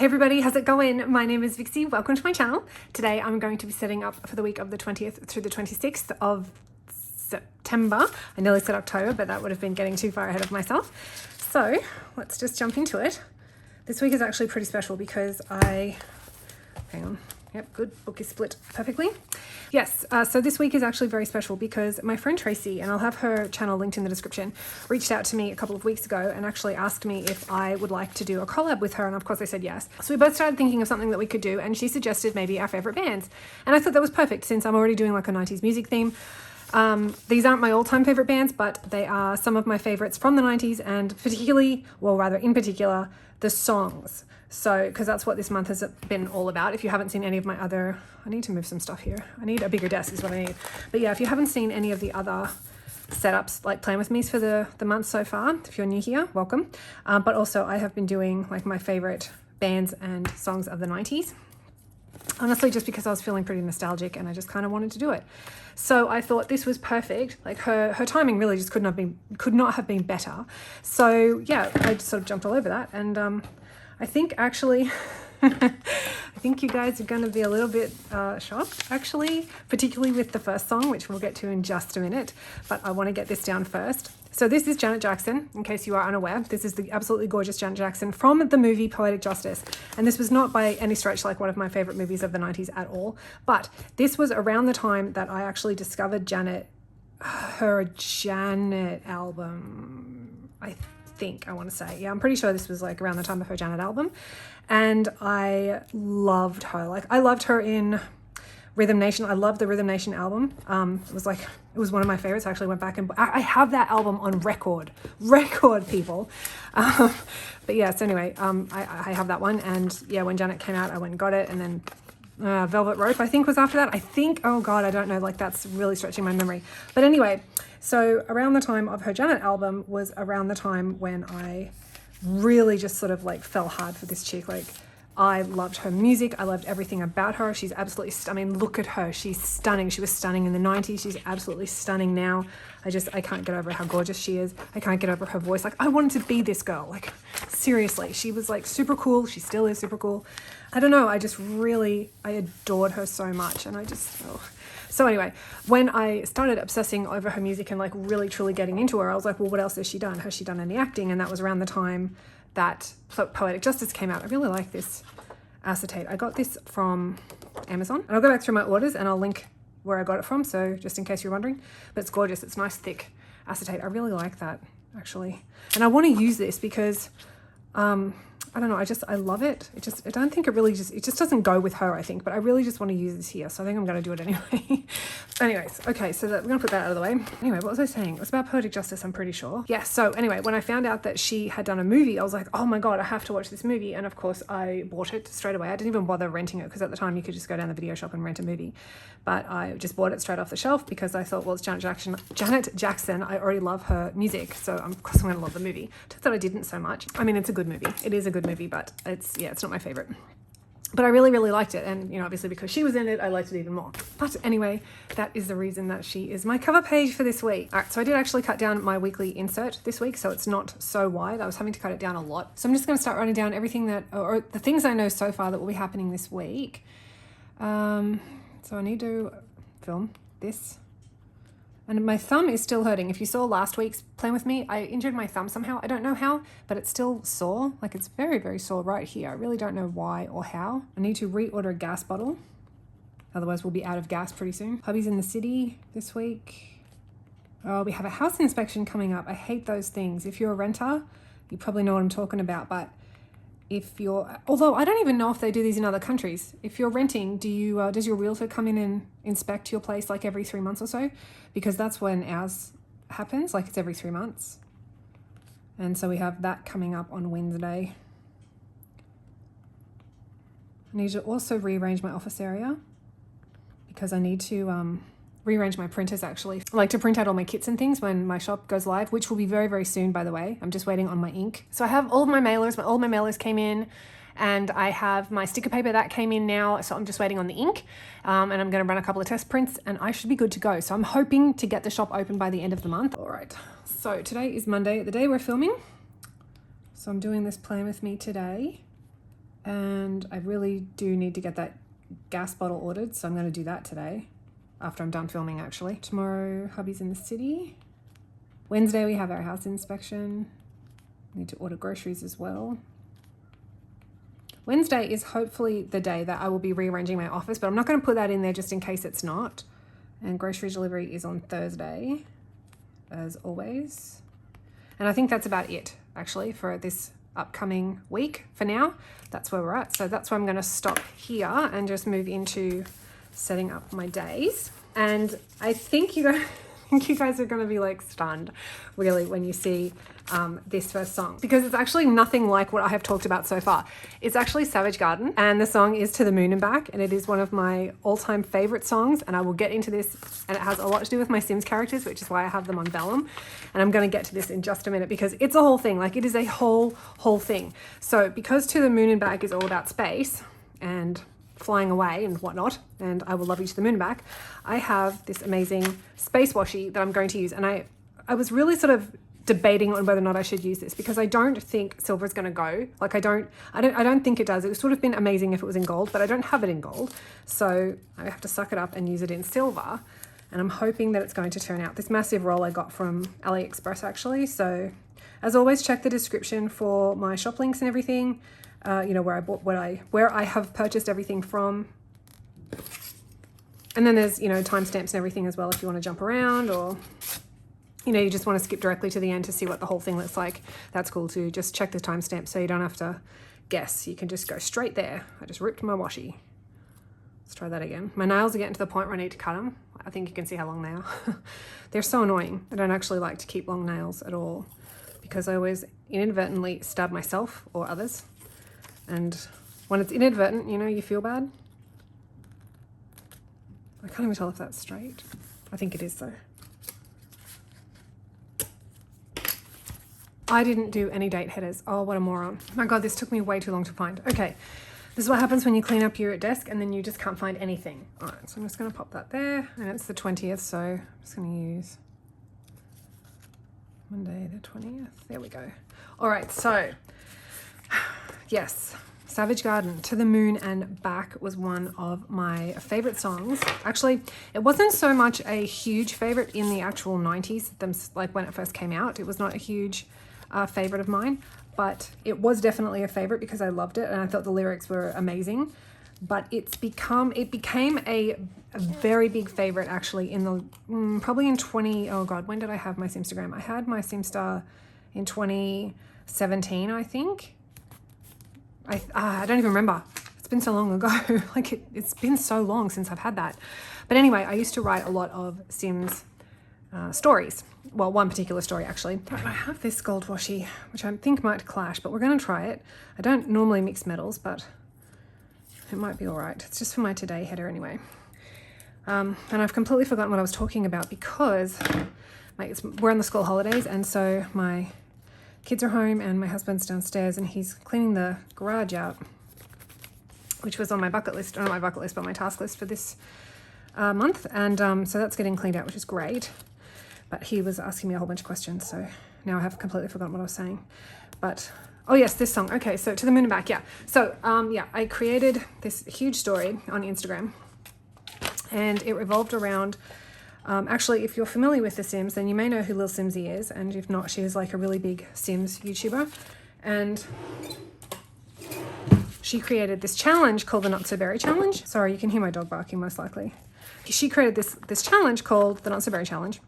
Hey everybody, how's it going? My name is Vixie. Welcome to my channel. Today I'm going to be setting up for the week of the 20th through the 26th of September. I nearly said October, but that would have been getting too far ahead of myself. So let's just jump into it. This week is actually pretty special because hang on. Yep, good. Book is split perfectly. Yes, so this week is actually very special because my friend Tracey, and I'll have her channel linked in the description, reached out to me a couple of weeks ago and actually asked me if I would like to do a collab with her, and of course I said yes. So we both started thinking of something that we could do, and she suggested maybe our favorite bands. And I thought that was perfect since I'm already doing like a 90s music theme. These aren't my all-time favorite bands, but they are some of my favorites from the 90s, and particularly, well, rather in particular, the songs. So, because that's what this month has been all about. If you haven't seen any of my other, I need to move some stuff here. I need a bigger desk is what I need. But yeah, if you haven't seen any of the other setups, like Plan With Me's for the month so far, if you're new here, welcome. But also I have been doing like my favorite bands and songs of the 90s. Honestly, just because I was feeling pretty nostalgic and I just kind of wanted to do it. So I thought this was perfect. Like her timing really just could not have been better. So yeah, I just sort of jumped all over that. And I think actually, I think you guys are going to be a little bit shocked actually, particularly with the first song, which we'll get to in just a minute. But I want to get this down first. So this is Janet Jackson, in case you are unaware. This is the absolutely gorgeous Janet Jackson from the movie Poetic Justice. And this was not by any stretch like one of my favorite movies of the 90s at all. But this was around the time that I actually discovered her Janet album, I want to say. Yeah, I'm pretty sure this was like around the time of her Janet album. And I loved her. Like I loved her in Rhythm Nation. I loved the Rhythm Nation album. It was one of my favorites. I actually went back and I have that album on record people. But yeah, so anyway, I have that one. And yeah, when Janet came out, I went and got it. And then Velvet Rope, I think, was after that. I think, oh God, I don't know. Like that's really stretching my memory. But anyway, so around the time of her Janet album was around the time when I really just sort of like fell hard for this chick. Like I loved her music. I loved everything about her. She's absolutely, I mean, look at her. She's stunning. She was stunning in the 90s. She's absolutely stunning now. I can't get over how gorgeous she is. I can't get over her voice. Like I wanted to be this girl. Like seriously, she was like super cool. She still is super cool. I don't know. I adored her so much. And So anyway, when I started obsessing over her music and like really truly getting into her, I was like, well, what else has she done? Has she done any acting? And that was around the time that Poetic Justice came out. I really like this acetate. I got this from Amazon. And I'll go back through my orders and I'll link where I got it from. So just in case you're wondering, but it's gorgeous. It's nice, thick acetate. I really like that actually. And I want to use this because, I don't know. I love it. I don't think it just doesn't go with her, I think, but I really just want to use this here. So I think I'm going to do it anyway. Anyways, okay. So we're going to put that out of the way. Anyway, what was I saying? It was about Poetic Justice, I'm pretty sure. Yeah. So anyway, when I found out that she had done a movie, I was like, oh my God, I have to watch this movie. And of course I bought it straight away. I didn't even bother renting it because at the time you could just go down the video shop and rent a movie. But I just bought it straight off the shelf because I thought, well, it's Janet Jackson. I already love her music. So of course I'm going to love the movie. Turns out I didn't so much. I mean, it's a good movie. It is a good movie, but it's not my favorite. But I really, really liked it. And, obviously because she was in it, I liked it even more. But anyway, that is the reason that she is my cover page for this week. All right, so I did actually cut down my weekly insert this week, so it's not so wide. I was having to cut it down a lot. So I'm just going to start writing down everything or the things I know so far that will be happening this week. So I need to film this. And my thumb is still hurting. If you saw last week's Plan With Me, I injured my thumb somehow. I don't know how, but it's still sore. Like it's very, very sore right here. I really don't know why or how. I need to reorder a gas bottle. Otherwise we'll be out of gas pretty soon. Hubby's in the city this week. Oh, we have a house inspection coming up. I hate those things. If you're a renter, you probably know what I'm talking about, but although I don't even know if they do these in other countries. If you're renting, does your realtor come in and inspect your place like every 3 months or so? Because that's when ours happens, like it's every 3 months. And so we have that coming up on Wednesday. I need to also rearrange my office area because I need to rearrange my printers actually. I like to print out all my kits and things when my shop goes live, which will be very, very soon, by the way. I'm just waiting on my ink. So I have all of my mailers. All my mailers came in and I have my sticker paper that came in now. So I'm just waiting on the ink and I'm going to run a couple of test prints and I should be good to go. So I'm hoping to get the shop open by the end of the month. All right. So today is Monday, the day we're filming. So I'm doing this Plan With Me today. And I really do need to get that gas bottle ordered, so I'm going to do that today after I'm done filming actually. Tomorrow hubby's in the city. Wednesday we have our house inspection. Need to order groceries as well. Wednesday is hopefully the day that I will be rearranging my office, but I'm not going to put that in there just in case it's not. And grocery delivery is on Thursday, as always. And I think that's about it actually for this upcoming week for now. That's where we're at. So that's why I'm going to stop here and just move into setting up my days. And I think you guys are going to be like stunned really when you see this first song, because it's actually nothing like what I have talked about so far. It's actually Savage Garden, and the song is To the Moon and Back, and it is one of my all-time favorite songs, and I will get into this, and it has a lot to do with my Sims characters, which is why I have them on vellum, and I'm going to get to this in just a minute because it's a whole thing. Like, it is a whole thing. So because To the Moon and Back is all about space and flying away and whatnot, and I will love you to the moon and back, I have this amazing space washi that I'm going to use. And I was really sort of debating on whether or not I should use this because I don't think silver is going to go. Like, I don't think it does. It would sort of been amazing if it was in gold, but I don't have it in gold, so I have to suck it up and use it in silver. And I'm hoping that it's going to turn out. This massive roll I got from Aliexpress actually. So as always, check the description for my shop links and everything. You know, where I bought where I have purchased everything from. And then there's, you know, timestamps and everything as well if you want to jump around, or, you know, you just want to skip directly to the end to see what the whole thing looks like. That's cool too. Just check the timestamp so you don't have to guess. You can just go straight there. I just ripped my washi. Let's try that again. My nails are getting to the point where I need to cut them. I think you can see how long they are. They're so annoying. I don't actually like to keep long nails at all because I always inadvertently stab myself or others. And when it's inadvertent, you know, you feel bad. I can't even tell if that's straight. I think it is though. I didn't do any date headers. Oh, what a moron. My God, this took me way too long to find. Okay, this is what happens when you clean up your desk and then you just can't find anything. All right, so I'm just gonna pop that there, and it's the 20th, so I'm just gonna use Monday the 20th. There we go. All right, so yes, Savage Garden, To the Moon and Back was one of my favorite songs. Actually, it wasn't so much a huge favorite in the actual 90s, like when it first came out. It was not a huge favorite of mine, but it was definitely a favorite because I loved it and I thought the lyrics were amazing. But it became a very big favorite actually in the, probably in oh God, when did I have my Simstagram? I had my Simstar in 2017, I think. I don't even remember. It's been so long ago. Like it's been so long since I've had that. But anyway, I used to write a lot of Sims stories. Well, one particular story actually. I have this gold washi, which I think might clash, but we're going to try it. I don't normally mix metals, but it might be all right. It's just for my today header anyway. And I've completely forgotten what I was talking about because we're on the school holidays, and so my kids are home and my husband's downstairs and he's cleaning the garage out, which was on my bucket list, or not my bucket list, but my task list for this month. And so that's getting cleaned out, which is great. But he was asking me a whole bunch of questions, so now I have completely forgotten what I was saying. But, oh yes, this song. Okay, so To the Moon and Back, yeah. So, yeah, I created this huge story on Instagram, and it revolved around, actually, if you're familiar with The Sims, then you may know who Lil Simsy is, and if not, she is like a really big Sims YouTuber. And she created this challenge called the Not So Berry Challenge. Sorry, you can hear my dog barking most likely. She created this challenge called the Not So Berry Challenge.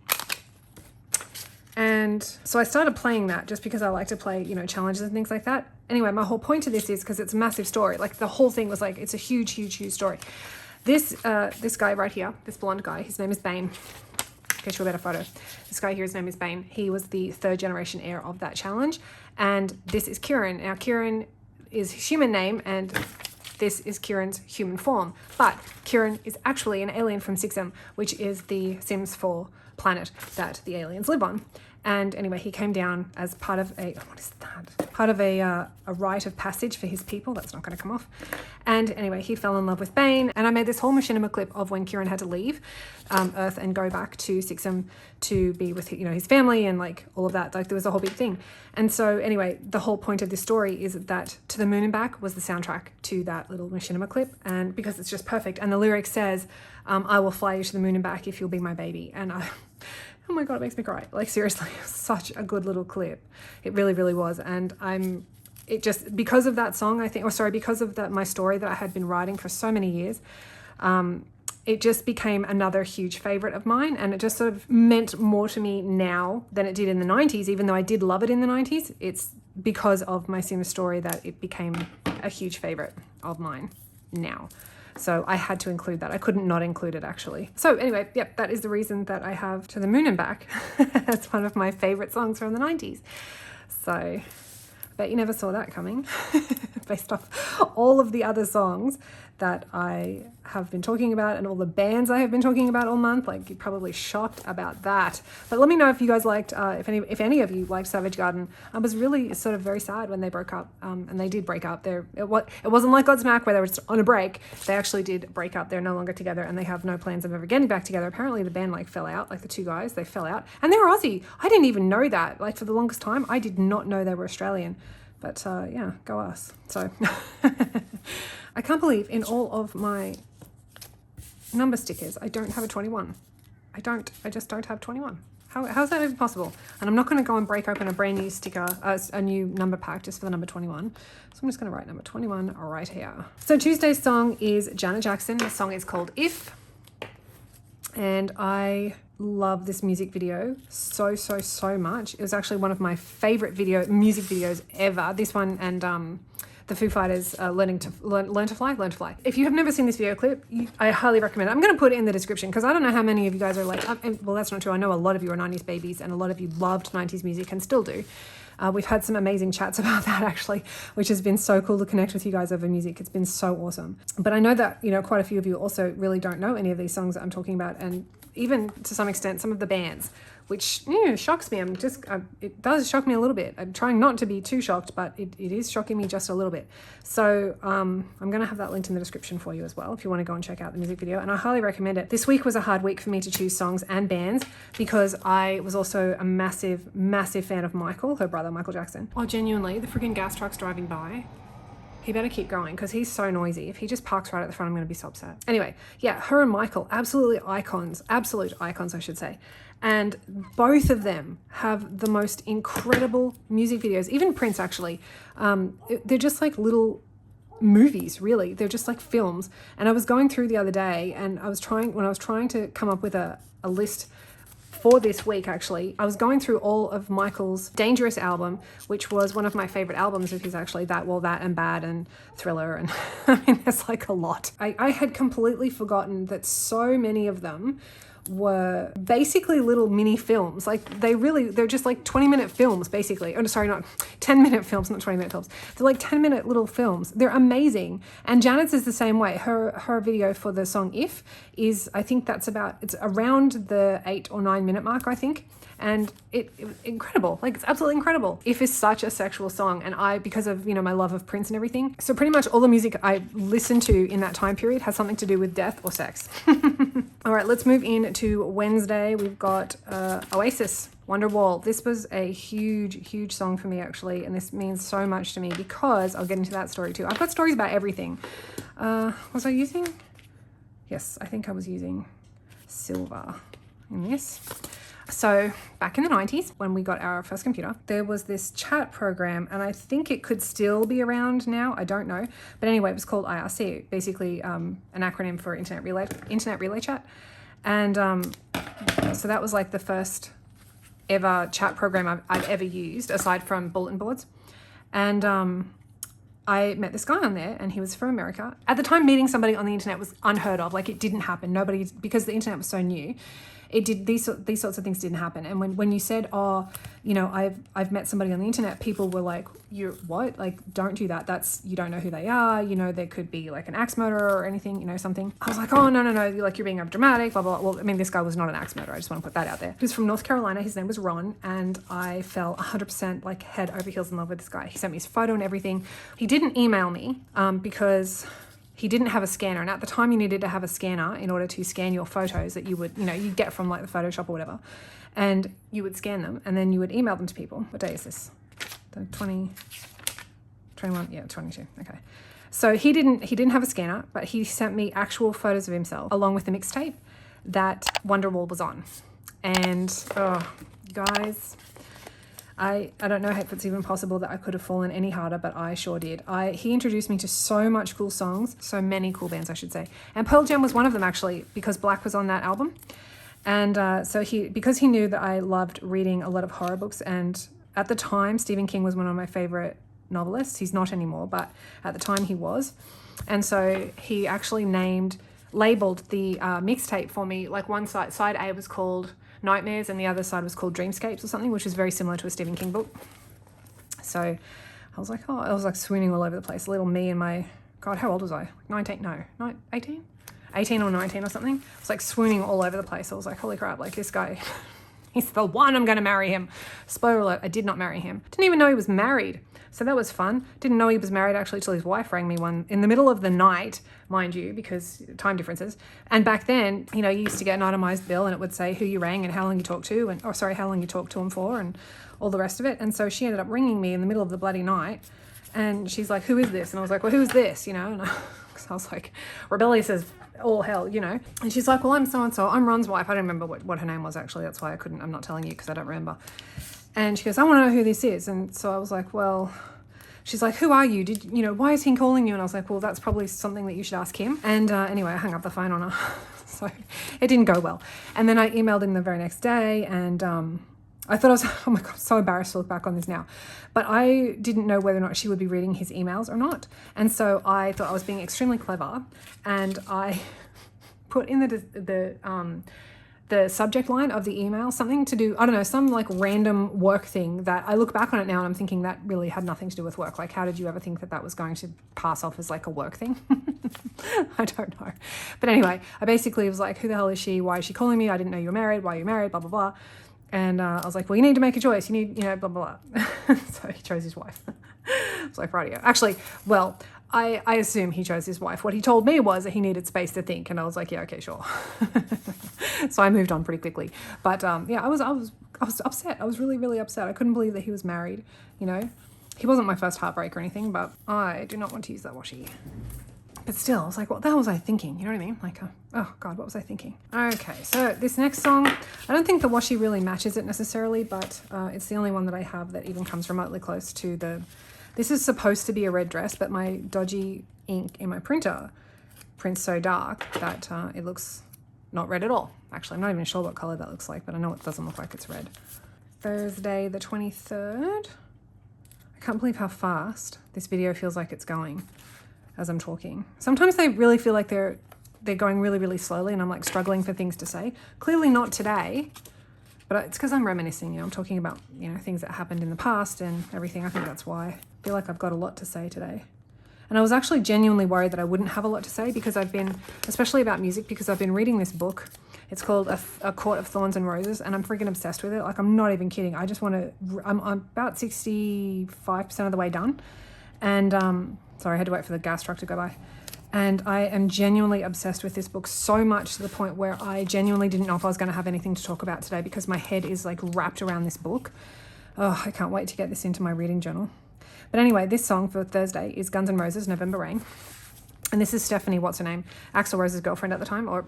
And so I started playing that just because I like to play, you know, challenges and things like that. Anyway, my whole point to this is because it's a massive story. Like the whole thing was like, it's a huge, huge, huge story. This guy right here, this blonde guy, his name is Bane. Get you a better photo. This guy here, his name is Bane. He was the 3rd generation heir of that challenge. And this is Kieran. Now, Kieran is his human name and this is Kieran's human form. But Kieran is actually an alien from Sixem, which is the Sims 4 planet that the aliens live on. And anyway, he came down as part of a, what is that? Part of a rite of passage for his people. That's not going to come off. And anyway, he fell in love with Bane. And I made this whole machinima clip of when Kieran had to leave Earth and go back to Sixham to be with, you know, his family and like all of that. Like there was a whole big thing. And so anyway, the whole point of this story is that To the Moon and Back was the soundtrack to that little machinima clip. And because it's just perfect. And the lyric says, I will fly you to the moon and back if you'll be my baby. And I... Oh my God, it makes me cry. Like seriously, such a good little clip. It really, really was. And it just, because of that song, I think, because of my story that I had been writing for so many years, it just became another huge favorite of mine. And it just sort of meant more to me now than it did in the 90s, even though I did love it in the 90s. It's because of my Sims story that it became a huge favorite of mine now. So I had to include that. I couldn't not include it actually. So anyway, yep, that is the reason that I have To the Moon and Back. That's one of my favorite songs from the 90s. So I bet you never saw that coming based off all of the other songs that I have been talking about and all the bands I have been talking about all month. Like you're probably shocked about that. But let me know if you guys liked, if any of you liked Savage Garden. I was really sort of very sad when they broke up, and they did break up. It wasn't like Godsmack where they were just on a break. They actually did break up. They're no longer together and they have no plans of ever getting back together. Apparently the band like fell out, like the two guys, they fell out. And they were Aussie. I didn't even know that. Like for the longest time, I did not know they were Australian. But yeah, go us. So I can't believe in all of my number stickers, I don't have a 21. I just don't have 21. How's that even possible? And I'm not going to go and break open a brand new sticker, a new number pack just for the number 21. So I'm just going to write number 21 right here. So Tuesday's song is Janet Jackson. The song is called If. And I love this music video so much. It was actually one of my favorite music videos ever. This one and the Foo Fighters learn to fly. If you have never seen this video clip, I highly recommend it. I'm going to put it in the description because I don't know how many of you guys are like, well, that's not true. I know a lot of you are 90s babies and a lot of you loved 90s music and still do. We've had some amazing chats about that actually, which has been so cool to connect with you guys over music. It's been so awesome. But I know that, you know, quite a few of you also really don't know any of these songs that I'm talking about, and even to some extent some of the bands, which shocks me. It does shock me a little bit. I'm trying not to be too shocked, but it is shocking me just a little bit. So I'm going to have that linked in the description for you as well if you want to go and check out the music video, and I highly recommend it. This week was a hard week for me to choose songs and bands because I was also a massive fan of Michael, her brother, Michael Jackson. Oh, genuinely, the freaking gas truck's driving by. He better keep going because he's so noisy. If he just parks right at the front, I'm going to be so upset. Anyway, yeah, her and Michael, absolute icons, I should say. And both of them have the most incredible music videos. Even Prince, actually. They're just like little movies, really. They're just like films. And I was going through the other day and when I was trying to come up with a list for this week, actually, I was going through all of Michael's Dangerous album, which was one of my favorite albums of his, actually. That and Bad and Thriller, and I mean, there's like a lot. I had completely forgotten that so many of them were basically little mini films. Like they're just like 20-minute films, basically. Oh, sorry, not 10-minute films, not 20-minute films. They're like 10-minute little films. They're amazing. And Janet's is the same way. Her video for the song If is, I think it's around the 8 or 9 minute mark, I think. And it incredible. Like, it's absolutely incredible. If is such a sexual song, and because of, you know, my love of Prince and everything. So pretty much all the music I listened to in that time period has something to do with death or sex. All right, let's move in to Wednesday. We've got Oasis, Wonderwall. This was a huge song for me, actually, and this means so much to me because I'll get into that story too. I've got stories about everything. Was I using? Yes, I think I was using silver in this. So back in the 90s, when we got our first computer, there was this chat program, and I think it could still be around now. I don't know. But anyway, it was called IRC, basically an acronym for Internet Relay Chat. And so that was like the first ever chat program I've ever used, aside from bulletin boards. And I met this guy on there, and he was from America. At the time, meeting somebody on the internet was unheard of. Like, it didn't happen. Because the internet was so new, it did, these sorts of things didn't happen. And when you said, oh, you know, I've met somebody on the internet, people were like, you're what? Like, don't do that. That's, you don't know who they are. You know, there could be like an axe murderer or anything, you know, something. I was like, oh, no, like you're being over dramatic, blah, blah, blah. Well, I mean, this guy was not an axe murderer. I just want to put that out there. He was from North Carolina. His name was Ron. And I fell 100% like head over heels in love with this guy. He sent me his photo and everything. He didn't email me because he didn't have a scanner. And at the time you needed to have a scanner in order to scan your photos that you would, you know, you get from like the Photoshop or whatever. And you would scan them and then you would email them to people. What day is this? The 21, yeah, 22. Okay. So he didn't have a scanner, but he sent me actual photos of himself along with the mixtape that Wonderwall was on. And oh, guys, I don't know if it's even possible that I could have fallen any harder, but I sure did. He introduced me to so much cool songs, so many cool bands, I should say. And Pearl Jam was one of them, actually, because Black was on that album. And because he knew that I loved reading a lot of horror books, and at the time, Stephen King was one of my favorite novelists. He's not anymore, but at the time he was. And so he actually labeled the mixtape for me. Like one side A was called Nightmares and the other side was called Dreamscapes or something, which is very similar to a Stephen King book. So I was like, oh, I was like swooning all over the place. Little me and my, God, how old was I? 19? No, 18? 18 or 19 or something. I was like swooning all over the place. I was like, holy crap, like this guy, he's the one, I'm going to marry him. Spoiler alert, I did not marry him. Didn't even know he was married. So that was fun. Didn't know he was married actually till his wife rang me in the middle of the night, mind you, because time differences. And back then, you know, you used to get an itemized bill and it would say who you rang and how long you talked to, and how long you talked to him for and all the rest of it. And so she ended up ringing me in the middle of the bloody night. And she's like, who is this? And I was like, well, who's this? You know, and I was like, rebellious as all hell, you know. And she's like, well, I'm so-and-so. I'm Ron's wife. I don't remember what her name was actually. That's why I'm not telling you because I don't remember. And she goes, I want to know who this is. And so I was like, well, she's like, who are you? Why is he calling you? And I was like, well, that's probably something that you should ask him. And anyway, I hung up the phone on her. So it didn't go well. And then I emailed him the very next day and I thought I was, oh my God, so embarrassed to look back on this now. But I didn't know whether or not she would be reading his emails or not. And so I thought I was being extremely clever and I put in the subject line of the email something to do, I don't know, some like random work thing that I look back on it now and I'm thinking that really had nothing to do with work. Like, how did you ever think that was going to pass off as like a work thing? I don't know. But anyway, I basically was like, who the hell is she? Why is she calling me? I didn't know you were married. Why are you married? Blah, blah, blah. And I was like, well, you need to make a choice. You need, blah, blah, blah. So he chose his wife. I was like, radio. Actually, well, I assume he chose his wife. What he told me was that he needed space to think. And I was like, yeah, okay, sure. So I moved on pretty quickly. But yeah, I was upset. I was really, really upset. I couldn't believe that he was married, you know. He wasn't my first heartbreak or anything, but I do not want to use that washi. But still, I was like, what the hell was I thinking? You know what I mean? Like, oh God, what was I thinking? Okay, so this next song, I don't think the washi really matches it necessarily, but it's the only one that I have that even comes remotely close to this is supposed to be a red dress, but my dodgy ink in my printer prints so dark that it looks not red at all. Actually, I'm not even sure what color that looks like, but I know it doesn't look like it's red. Thursday the 23rd. I can't believe how fast this video feels like it's going as I'm talking. Sometimes they really feel like they're going really, really slowly and I'm like struggling for things to say. Clearly not today, but it's because I'm reminiscing, I'm talking about, things that happened in the past and everything. I think that's why I feel like I've got a lot to say today. And I was actually genuinely worried that I wouldn't have a lot to say because especially about music, because I've been reading this book. It's called A Court of Thorns and Roses, and I'm freaking obsessed with it. Like, I'm not even kidding. I just want to, I'm about 65% of the way done. And, sorry, I had to wait for the gas truck to go by. And I am genuinely obsessed with this book so much to the point where I genuinely didn't know if I was going to have anything to talk about today because my head is like wrapped around this book. Oh, I can't wait to get this into my reading journal. But anyway, this song for Thursday is Guns N' Roses, November Rain. And this is Stephanie, what's her name? Axl Rose's girlfriend at the time, or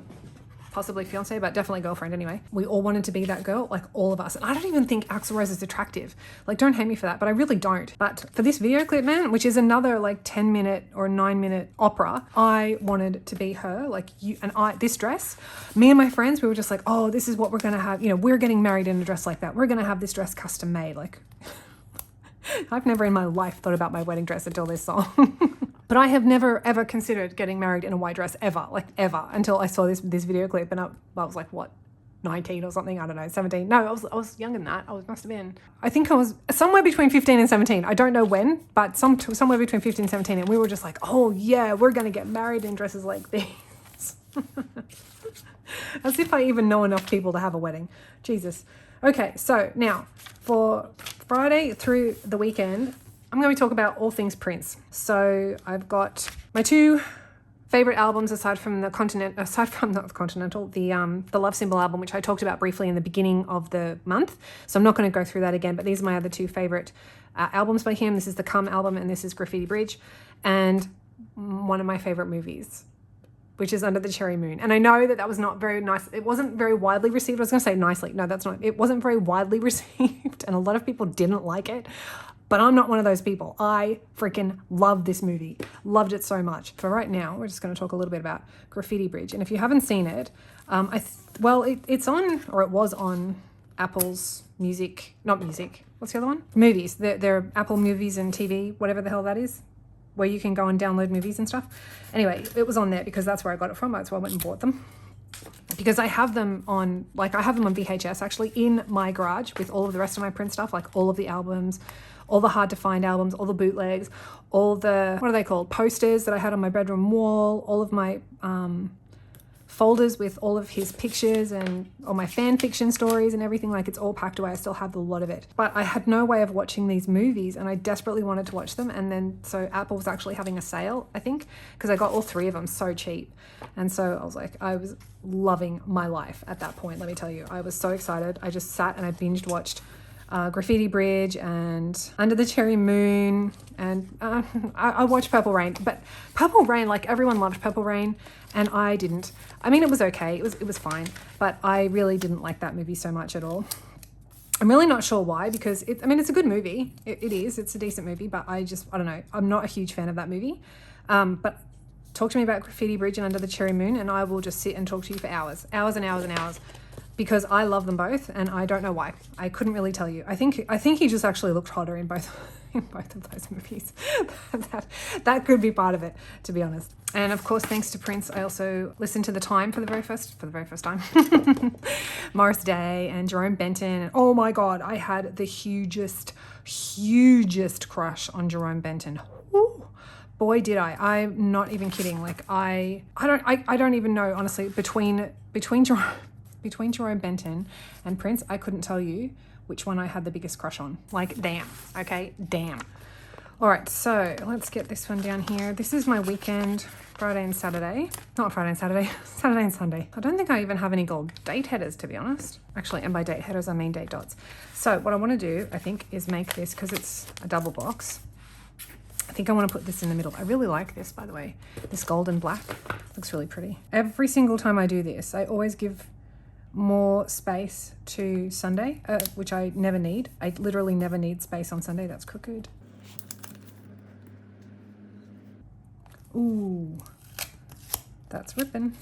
possibly fiance, but definitely girlfriend anyway. We all wanted to be that girl, like all of us. And I don't even think Axl Rose is attractive. Like, don't hate me for that, but I really don't. But for this video clip, man, which is another like 10-minute or 9-minute opera, I wanted to be her, like you and I. This dress, me and my friends, we were just like, oh, this is what we're gonna have. We're getting married in a dress like that. We're gonna have this dress custom made. Like, I've never in my life thought about my wedding dress until this song. But I have never, ever considered getting married in a white dress, ever, like ever, until I saw this video clip and I was like, what? 19 or something. I don't know, 17. No, I was younger than that. Must have been. I think I was somewhere between 15 and 17. I don't know when, but somewhere between 15 and 17. And we were just like, oh yeah, we're going to get married in dresses like these. As if I even know enough people to have a wedding. Jesus. Okay, so now for Friday through the weekend, I'm going to talk about all things Prince. So I've got my two favorite albums aside from the Love Symbol album, which I talked about briefly in the beginning of the month. So I'm not going to go through that again, but these are my other two favorite albums by him. This is the Come album and this is Graffiti Bridge. And one of my favorite movies, which is Under the Cherry Moon. And I know that was not very nice. It wasn't very widely received. I was going to say nicely. No, that's not. It wasn't very widely received and a lot of people didn't like it. But I'm not one of those people. I freaking love this movie. Loved it so much. For right now, we're just going to talk a little bit about Graffiti Bridge. And if you haven't seen it, it's on, or it was on Apple's music, not music. What's the other one? Movies. They're Apple Movies and TV, whatever the hell that is, where you can go and download movies and stuff. Anyway, it was on there because that's where I got it from. That's why I went and bought them. Because I have them on VHS actually in my garage with all of the rest of my Prince stuff, like all of the albums, all the hard to find albums, all the bootlegs, all the, what are they called? Posters that I had on my bedroom wall, all of my folders with all of his pictures and all my fan fiction stories and everything. Like, it's all packed away. I still have a lot of it. But I had no way of watching these movies and I desperately wanted to watch them. And then, so Apple was actually having a sale, I think, because I got all three of them so cheap. And so I was like, I was loving my life at that point, let me tell you. I was so excited. I just sat and I binged watched Graffiti Bridge and Under the Cherry Moon, and I watched Purple Rain. But Purple Rain, like, everyone loved Purple Rain and I didn't. I mean, it was okay, it was fine, but I really didn't like that movie so much at all. I'm really not sure why, because it's a good movie. It's a decent movie, but I don't know, I'm not a huge fan of that movie. But talk to me about Graffiti Bridge and Under the Cherry Moon and I will just sit and talk to you for hours and hours and hours. Because I love them both and I don't know why. I couldn't really tell you. I think he just actually looked hotter in both of those movies. that could be part of it, to be honest. And of course, thanks to Prince, I also listened to The Time for the very first time. Morris Day and Jerome Benton. And oh my God, I had the hugest crush on Jerome Benton. Ooh. Boy, did I. I'm not even kidding. Like, I don't even know, honestly, between Jerome Benton and Prince, I couldn't tell you which one I had the biggest crush on. Like, damn. Okay, damn. All right, so let's get this one down here. This is my weekend, Friday and Saturday. Not Friday and Saturday, Saturday and Sunday. I don't think I even have any gold date headers, to be honest. Actually, and by date headers, I mean date dots. So what I want to do, I think, is make this, because it's a double box. I think I want to put this in the middle. I really like this, by the way. This gold and black. Looks really pretty. Every single time I do this, I always give more space to Sunday, which I never need. I literally never need space on Sunday. That's crooked. Ooh, that's ripping.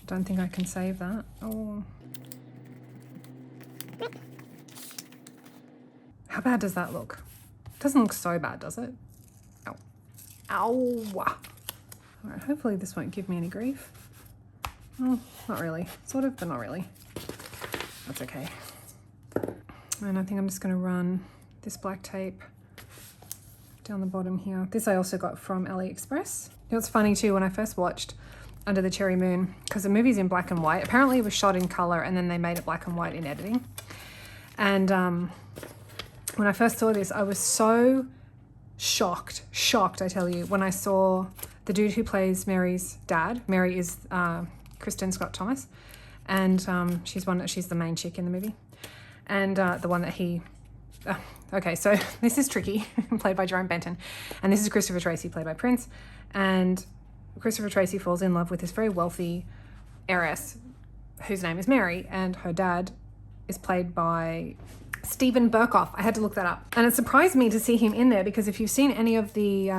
Don't think I can save that. Oh. How bad does that look? It doesn't look so bad, does it? Ow. Ow. All right, hopefully this won't give me any grief. Oh, not really. Sort of, but not really. That's okay. And I think I'm just going to run this black tape down the bottom here. This I also got from Aliexpress. You know, it's funny too, when I first watched Under the Cherry Moon, because the movie's in black and white. Apparently it was shot in color and then they made it black and white in editing. And when I first saw this, I was so shocked, I tell you, when I saw the dude who plays Mary's dad. Mary is Kristen Scott Thomas, and she's the main chick in the movie, and the one that he. Okay, so this is Tricky, played by Jerome Benton, and this is Christopher Tracey, played by Prince, and Christopher Tracey falls in love with this very wealthy heiress whose name is Mary, and her dad is played by Stephen Burkoff. I had to look that up. And it surprised me to see him in there, because if you've seen any of the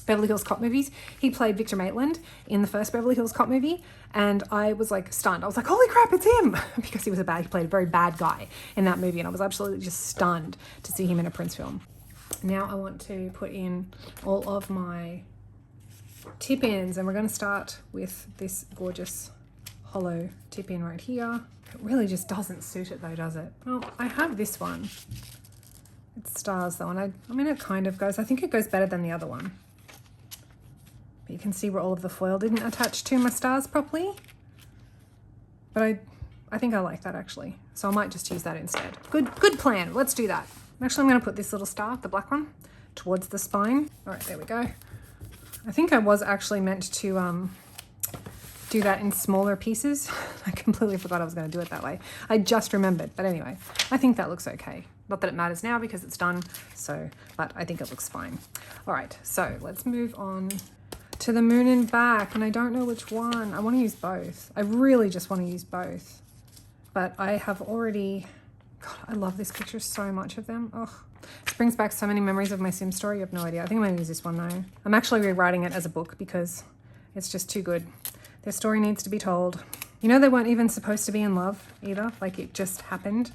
Beverly Hills Cop movies, he played Victor Maitland in the first Beverly Hills Cop movie. And I was like stunned. I was like, holy crap, it's him. Because he played a very bad guy in that movie. And I was absolutely just stunned to see him in a Prince film. Now I want to put in all of my tip-ins, and we're going to start with this gorgeous hollow tip-in right here. It really just doesn't suit it though, does it? Well, I have this one. It's stars though, and I mean, it kind of goes, I think it goes better than the other one. But you can see where all of the foil didn't attach to my stars properly. But I think I like that actually. So I might just use that instead. Good plan. Let's do that. Actually, I'm going to put this little star, the black one, towards the spine. All right, there we go. I think I was actually meant to do that in smaller pieces. I completely forgot I was going to do it that way. I just remembered. But anyway, I think that looks okay. Not that it matters now because it's done. So, but I think it looks fine. All right, so let's move on to the moon and back. And I don't know which one. I want to use both. I really just want to use both. But I have already, God, I love this picture so much of them. Oh, this brings back so many memories of my Sims story. You have no idea. I think I'm going to use this one though. I'm actually rewriting it as a book because it's just too good. Their story needs to be told. You know, they weren't even supposed to be in love either. Like, it just happened.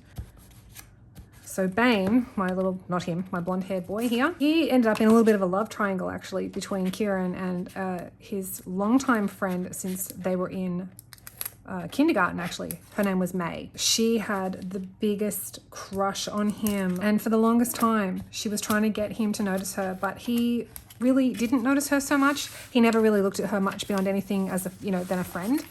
So Bane, my little, not him, my blonde-haired boy here, he ended up in a little bit of a love triangle actually between Kieran and his longtime friend since they were in kindergarten actually. Her name was May. She had the biggest crush on him, and for the longest time she was trying to get him to notice her, but he really didn't notice her so much. He never really looked at her much beyond anything as a, you know, than a friend.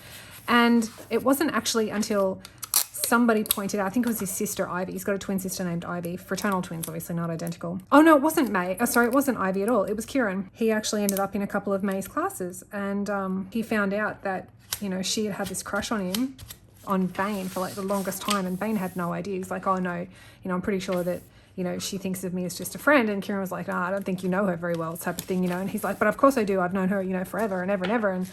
And it wasn't actually until somebody pointed out, I think it was his sister Ivy. He's got a twin sister named Ivy, fraternal twins, obviously not identical. Oh no, it wasn't May. Oh, sorry, it wasn't Ivy at all. It was Kieran. He actually ended up in a couple of May's classes, and he found out that, you know, she had this crush on him, on Bane, for like the longest time, and Bane had no idea. He's like, oh no, you know, I'm pretty sure that, you know, she thinks of me as just a friend. And Kieran was like, nah, I don't think you know her very well, type of thing, you know. And he's like, but of course I do. I've known her, you know, forever and ever and ever. And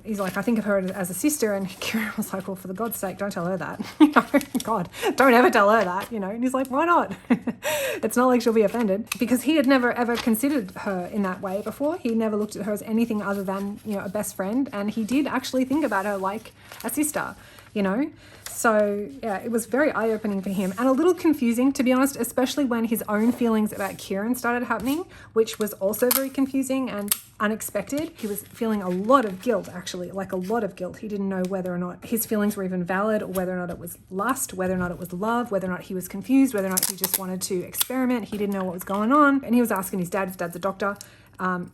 he's like, I think of her as a sister. And Kieran was like, well, for the God's sake, don't tell her that. You know, God, don't ever tell her that, you know. And he's like, why not? It's not like she'll be offended, because he had never ever considered her in that way before. He never looked at her as anything other than, you know, a best friend. And he did actually think about her like a sister, you know. So yeah, it was very eye-opening for him and a little confusing, to be honest, especially when his own feelings about Kieran started happening, which was also very confusing and unexpected. He was feeling a lot of guilt, actually, like a lot of guilt. He didn't know whether or not his feelings were even valid, or whether or not it was lust, whether or not it was love, whether or not he was confused, whether or not he just wanted to experiment. He didn't know what was going on. And he was asking his dad's a doctor,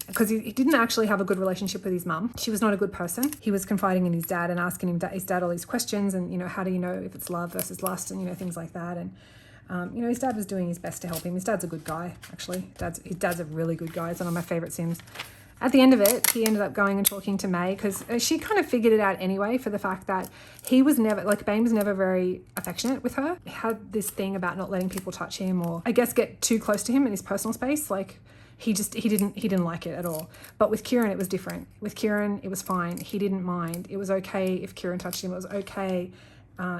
because he didn't actually have a good relationship with his mum. She was not a good person. He was confiding in his dad and asking his dad all these questions, and, you know, how do you know if it's love versus lust, and, you know, things like that. And you know, his dad was doing his best to help him. His dad's a good guy, actually. His dad's a really good guy. It's one of my favorite Sims. At the end of it, he ended up going and talking to May, because she kind of figured it out anyway, for the fact that he was never, like, Bane was never very affectionate with her. He had this thing about not letting people touch him, or I guess get too close to him in his personal space. Like, he didn't like it at all. But with Kieran, it was different. With Kieran, it was fine. He didn't mind. It was okay if Kieran touched him. It was okay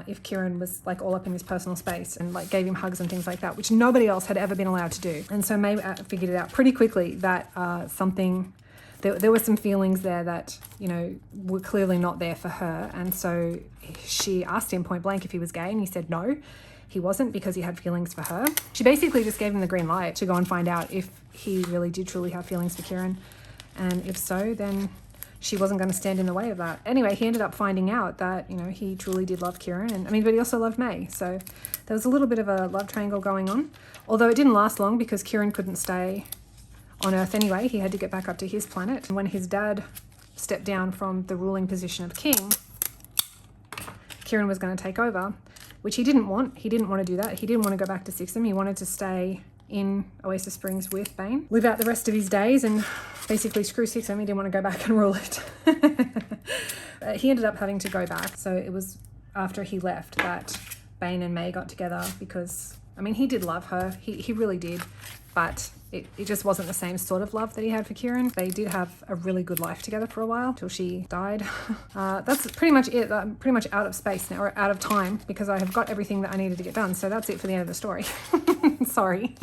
if Kieran was like all up in his personal space and like gave him hugs and things like that, which nobody else had ever been allowed to do. And so May figured it out pretty quickly that there were some feelings there that, you know, were clearly not there for her. And so she asked him point blank if he was gay, and he said no, he wasn't, because he had feelings for her. She basically just gave him the green light to go and find out if he really did truly have feelings for Kieran. And if so, then she wasn't going to stand in the way of that. Anyway, he ended up finding out that, you know, he truly did love Kieran, and I mean, but he also loved May. So there was a little bit of a love triangle going on, although it didn't last long, because Kieran couldn't stay on Earth anyway. He had to get back up to his planet. And when his dad stepped down from the ruling position of king, Kieran was going to take over, which he didn't want. He didn't want to do that. He didn't want to go back to Sixham. He wanted to stay in Oasis Springs with Bane, live out the rest of his days, and basically screw Sixham. He didn't want to go back and rule it. He ended up having to go back. So it was after he left that Bane and May got together, because, I mean, he did love her. He really did. But it just wasn't the same sort of love that he had for Kieran. They did have a really good life together for a while, till she died. That's pretty much it. I'm pretty much out of space now, or out of time, because I have got everything that I needed to get done. So that's it for the end of the story. Sorry.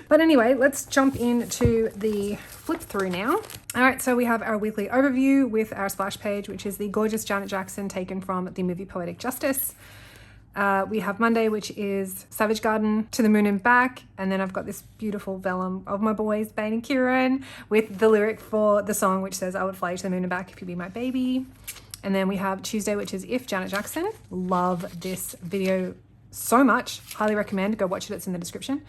But anyway, let's jump into the flip through now. All right, so we have our weekly overview with our splash page, which is the gorgeous Janet Jackson taken from the movie Poetic Justice. We have Monday, which is Savage Garden, To the Moon and Back. And then I've got this beautiful vellum of my boys, Bane and Kieran, with the lyric for the song, which says, I would fly you to the moon and back if you be my baby. And then we have Tuesday, which is If, Janet Jackson. Love this video so much. Highly recommend. Go watch it. It's in the description.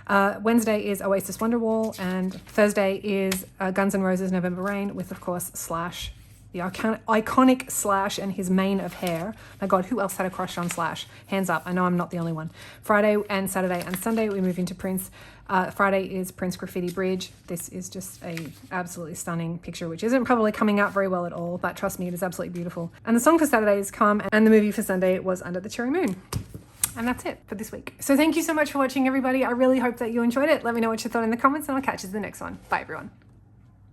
Wednesday is Oasis Wonderwall. And Thursday is Guns N' Roses November Rain with, of course, Slash. The iconic Slash and his mane of hair. My God, who else had a crush on Slash? Hands up. I know I'm not the only one. Friday and Saturday and Sunday, we move into Prince. Friday is Prince Graffiti Bridge. This is just a absolutely stunning picture, which isn't probably coming out very well at all, but trust me, it is absolutely beautiful. And the song for Saturday is Come, and the movie for Sunday was Under the Cherry Moon. And that's it for this week. So thank you so much for watching, everybody. I really hope that you enjoyed it. Let me know what you thought in the comments, and I'll catch you in the next one. Bye, everyone.